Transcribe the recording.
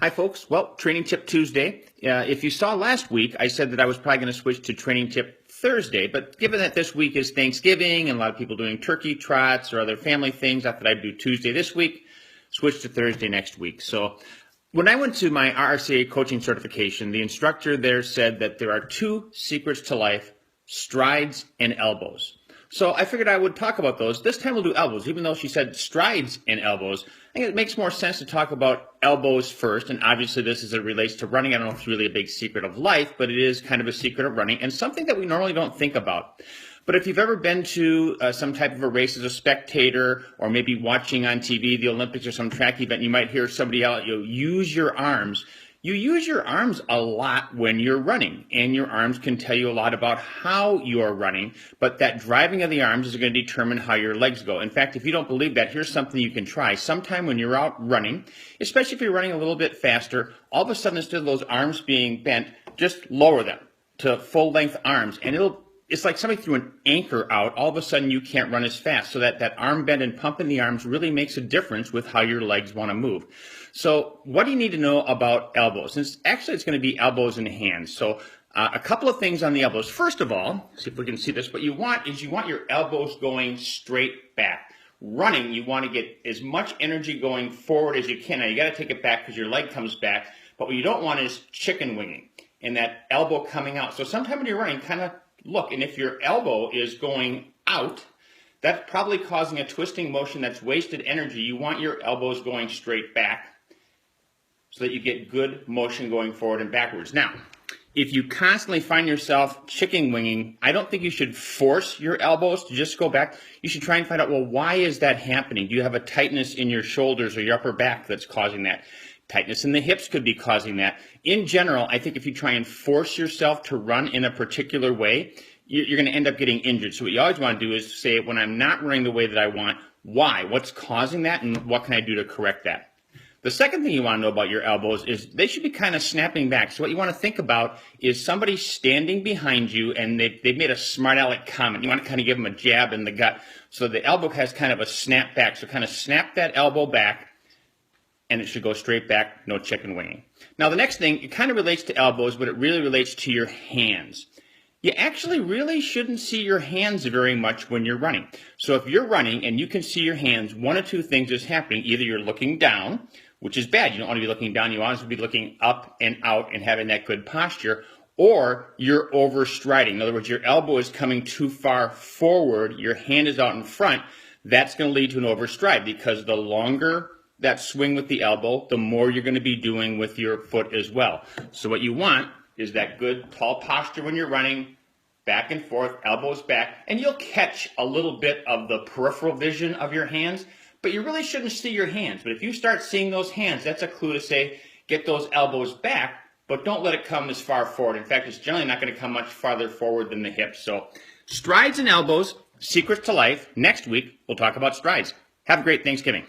Hi, folks. Well, Training Tip Tuesday. If you saw last week, I said that I was probably going to switch to Training Tip Thursday, but given that this week is Thanksgiving and a lot of people doing turkey trots or other family things, I thought I'd do Tuesday this week, switch to Thursday next week. So when I went to my RRCA coaching certification, the instructor there said that there are two secrets to life: strides and elbows. So I figured I would talk about those. This time we'll do elbows, even though she said strides and elbows. I think it makes more sense to talk about elbows first, and obviously this as it relates to running. I don't know if it's really a big secret of life, but it is kind of a secret of running and something that we normally don't think about. But if you've ever been to some type of a race as a spectator, or maybe watching on TV the Olympics or some track event, you might hear somebody else, use your arms. You use your arms a lot when you're running, and your arms can tell you a lot about how you are running, but that driving of the arms is going to determine how your legs go. In fact, if you don't believe that, here's something you can try. Sometime when you're out running, especially if you're running a little bit faster, all of a sudden instead of those arms being bent, just lower them to full-length arms, and it's like somebody threw an anchor out. All of a sudden you can't run as fast. So that arm bend and pump in the arms really makes a difference with how your legs want to move. So what do you need to know about elbows? And it's going to be elbows and hands. So a couple of things on the elbows. First of all, see if we can see this. What you want is your elbows going straight back. Running, you want to get as much energy going forward as you can. Now you got to take it back because your leg comes back. But what you don't want is chicken winging and that elbow coming out. So sometime when you're running, kind of look, and if your elbow is going out, that's probably causing a twisting motion that's wasted energy. You want your elbows going straight back so that you get good motion going forward and backwards. Now, if you constantly find yourself chicken winging, I don't think you should force your elbows to just go back. You should try and find out, well, why is that happening? Do you have a tightness in your shoulders or your upper back that's causing that? Tightness in the hips could be causing that. In general, I think if you try and force yourself to run in a particular way, you're going to end up getting injured. So what you always want to do is say, when I'm not running the way that I want, why? What's causing that, and what can I do to correct that? The second thing you want to know about your elbows is they should be kind of snapping back. So what you want to think about is somebody standing behind you and they've made a smart aleck comment. You want to kind of give them a jab in the gut. So the elbow has kind of a snap back. So kind of snap that elbow back, and it should go straight back, no chicken winging. Now the next thing, it kind of relates to elbows, but it really relates to your hands. You actually really shouldn't see your hands very much when you're running. So if you're running and you can see your hands, one of two things is happening. Either you're looking down, which is bad. You don't want to be looking down. You want to be looking up and out and having that good posture, or you're overstriding. In other words, your elbow is coming too far forward. Your hand is out in front. That's going to lead to an overstride, because the longer that swing with the elbow, the more you're going to be doing with your foot as well. So what you want is that good tall posture when you're running, back and forth, elbows back, and you'll catch a little bit of the peripheral vision of your hands, but you really shouldn't see your hands. But if you start seeing those hands, that's a clue to say, get those elbows back, but don't let it come as far forward. In fact, it's generally not going to come much farther forward than the hips. So strides and elbows, secrets to life. Next week, we'll talk about strides. Have a great Thanksgiving.